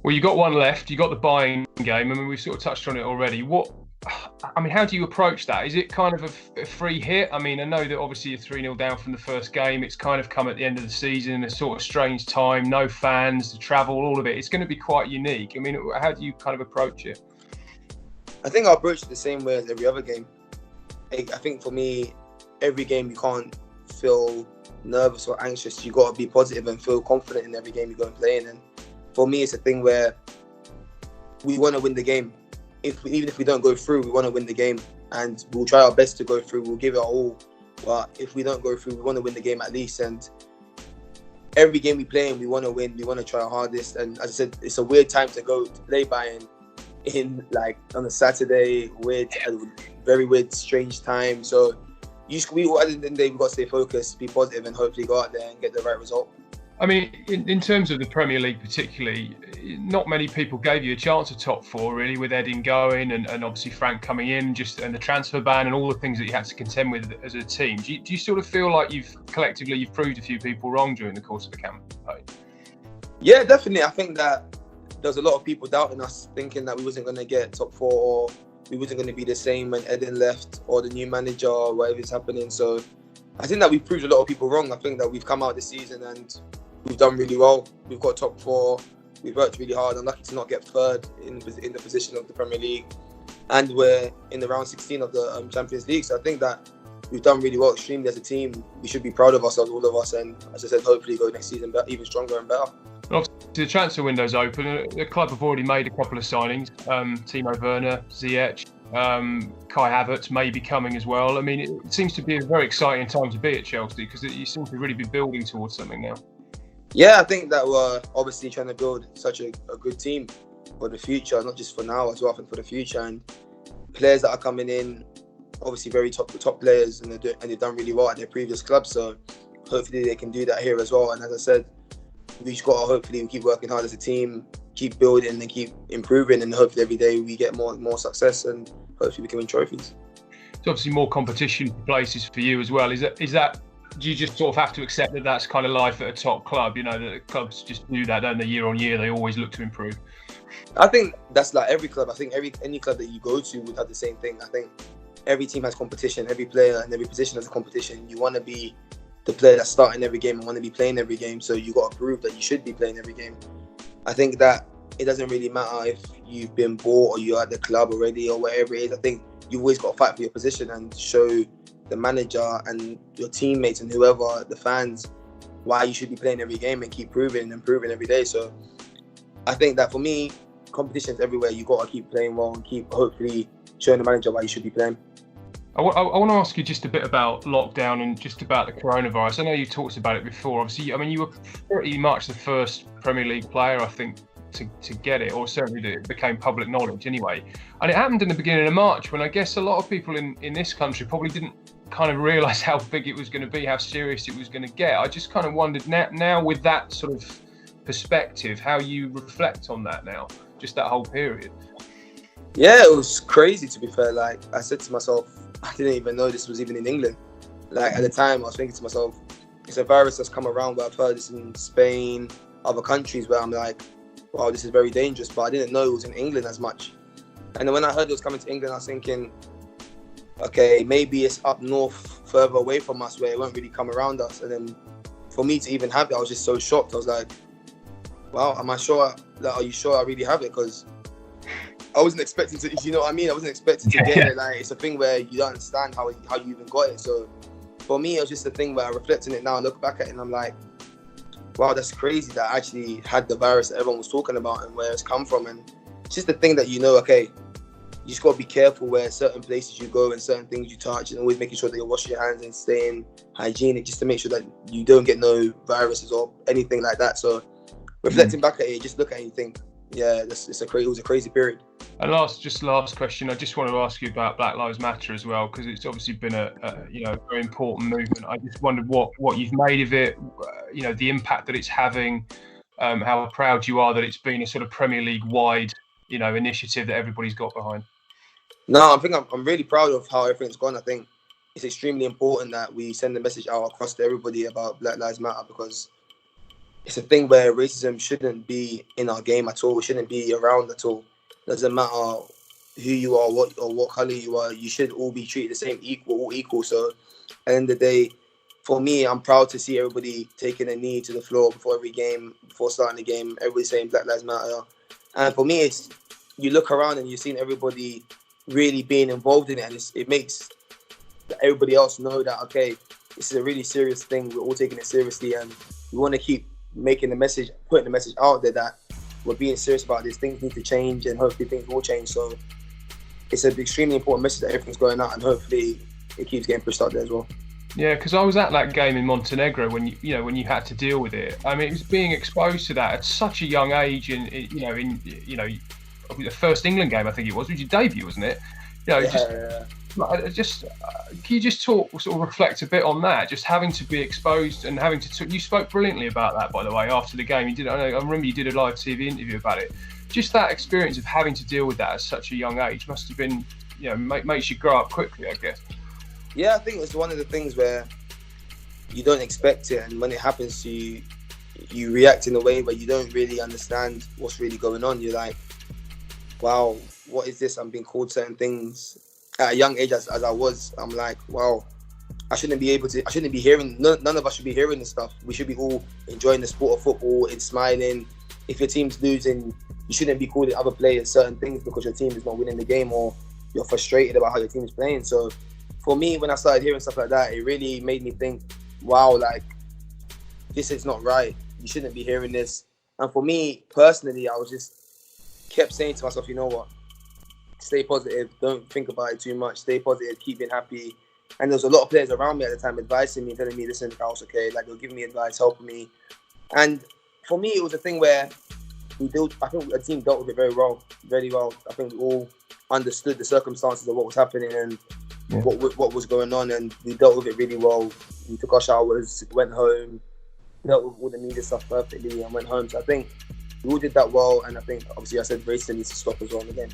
Well, you got one left. You got the Bayern game. I mean, we've sort of touched on it already. How do you approach that? Is it kind of a free hit? I mean, I know that obviously you're 3-0 down from the first game. It's kind of come at the end of the season, a sort of strange time, no fans, the travel, all of it. It's going to be quite unique. I mean, how do you kind of approach it? I think I'll approach it the same way as every other game. I think for me, every game you can't feel nervous or anxious. You got to be positive and feel confident in every game you go and play in. And for me, it's a thing where we want to win the game. Even if we don't go through, we want to win the game, and we'll try our best to go through. We'll give it our all. But if we don't go through, we want to win the game at least. And every game we play in, we want to win. We want to try our hardest. And as I said, it's a weird time to go to play Bayern in like on a Saturday. Very weird, strange time. So at the end of the day, we've got to stay focused, be positive, and hopefully go out there and get the right result. I mean, in terms of the Premier League particularly, not many people gave you a chance at top four, really, with Edin going and obviously Frank coming in, and the transfer ban and all the things that you had to contend with as a team. Do you sort of feel like you've proved a few people wrong during the course of the campaign? Yeah, definitely. I think that there's a lot of people doubting us, thinking that we wasn't going to get top four, or we wasn't going to be the same when Edin left, or the new manager, or whatever's happening. So I think that we've proved a lot of people wrong. I think that we've come out this season and we've done really well. We've got top four. We've worked really hard. I'm lucky to not get third in the position of the Premier League, and we're in the round 16 of the Champions League. So I think that we've done really well, extremely as a team. We should be proud of ourselves, all of us, and as I said, hopefully go next season even stronger and better. Obviously, the transfer window's open. The club have already made a couple of signings. Timo Werner, Ziyech, Kai Havertz may be coming as well. I mean, it seems to be a very exciting time to be at Chelsea, because you seem to really be building towards something now. Yeah, I think that we're obviously trying to build such a good team for the future, not just for now as well, I think for the future. And players that are coming in, obviously very top players, and they've done really well at their previous clubs. So hopefully they can do that here as well. And as I said, we just got to hopefully keep working hard as a team, keep building and keep improving, and hopefully every day we get more success, and hopefully we can win trophies. It's obviously more competition for places for you as well. Is that? Do you just sort of have to accept that that's kind of life at a top club? You know, that the clubs just do that, don't they? Year on year, they always look to improve. I think that's like every club. I think any club that you go to would have the same thing. I think every team has competition. Every player and every position has a competition. You want to be the player that's starting every game and want to be playing every game. So you got to prove that you should be playing every game. I think that it doesn't really matter if you've been bought or you're at the club already or whatever it is. I think you've always got to fight for your position and show the manager and your teammates and whoever, the fans, why you should be playing every game, and keep proving and improving every day. So I think that for me, competition's everywhere. You got to keep playing well and keep hopefully showing the manager why you should be playing. I want to ask you just a bit about lockdown and just about the coronavirus. I know you talked about it before. Obviously, I mean, you were pretty much the first Premier League player, I think, to get it, or certainly it became public knowledge anyway. And it happened in the beginning of March, when I guess a lot of people in this country probably didn't kind of realise how big it was going to be, how serious it was going to get. I just kind of wondered now with that sort of perspective, how you reflect on that now, just that whole period. Yeah, it was crazy, to be fair. Like, I said to myself, I didn't even know this was even in England. Like, at the time, I was thinking to myself, it's a virus that's come around, but I've heard this in Spain, other countries, where I'm like, wow, this is very dangerous. But I didn't know it was in England as much. And then when I heard it was coming to England, I was thinking, okay, maybe it's up north, further away from us, where it won't really come around us. And then for me to even have it, I was just so shocked. I was like, wow, are you sure I really have it? Because I wasn't expecting to, you know what I mean? I wasn't expecting to get it. Like, it's a thing where you don't understand how you even got it. So for me, it was just a thing where I reflect on it now and look back at it, and I'm like, wow, that's crazy that I actually had the virus that everyone was talking about and where it's come from. And it's just the thing that, you know, okay, you just got to be careful where certain places you go and certain things you touch, and always making sure that you're washing your hands and staying hygienic, just to make sure that you don't get no viruses or anything like that. So reflecting back at it, just look at it and think, yeah, it was a crazy period. And last question, I just want to ask you about Black Lives Matter as well, because it's obviously been a very important movement. I just wondered what you've made of it, the impact that it's having, how proud you are that it's been a sort of Premier League wide, initiative that everybody's got behind. No, I think I'm really proud of how everything's gone. I think it's extremely important that we send the message out across to everybody about Black Lives Matter, because it's a thing where racism shouldn't be in our game at all. It shouldn't be around at all. Doesn't matter who you are, what color you are. You should all be treated the same, all equal. So, at the end of the day, for me, I'm proud to see everybody taking a knee to the floor before every game, before starting the game. Everybody saying Black Lives Matter, and for me, it's you look around and you've seen everybody really being involved in it, and it makes everybody else know that okay, this is a really serious thing. We're all taking it seriously, and we want to keep making the message, putting the message out there that we're being serious about this. Things need to change, and hopefully things will change. So it's an extremely important message that everything's going out, and hopefully it keeps getting pushed out there as well. Yeah, because I was at that game in Montenegro when you had to deal with it. I mean, it was being exposed to that at such a young age, and the first England game I think it was your debut, wasn't it? Can you just sort of reflect a bit on that? Just having to be exposed and having to. You spoke brilliantly about that, by the way, after the game. You did. I remember you did a live TV interview about it. Just that experience of having to deal with that at such a young age must have been, makes you grow up quickly, I guess. Yeah, I think it's one of the things where you don't expect it, and when it happens to you, you react in a way where you don't really understand what's really going on. You're like, wow, what is this? I'm being called certain things at a young age as I was. I'm like, wow, I shouldn't be hearing, none of us should be hearing this stuff. We should be all enjoying the sport of football and smiling. If your team's losing, you shouldn't be calling other players certain things because your team is not winning the game or you're frustrated about how your team is playing. So for me, when I started hearing stuff like that, it really made me think, wow, like, this is not right. You shouldn't be hearing this. And for me, personally, I was just kept saying to myself, you know what? Stay positive. Don't think about it too much. Stay positive. Keep being happy. And there was a lot of players around me at the time advising me, telling me, listen, Carl's okay. Like, they'll give me advice, helping me. And for me, it was a thing where I think the team dealt with it very well. I think we all understood the circumstances of what was happening and what was going on, and we dealt with it really well. We took our showers, went home, dealt with all the media stuff perfectly, and went home. So I think we all did that well, and I think obviously I said racism needs to stop as well in the game.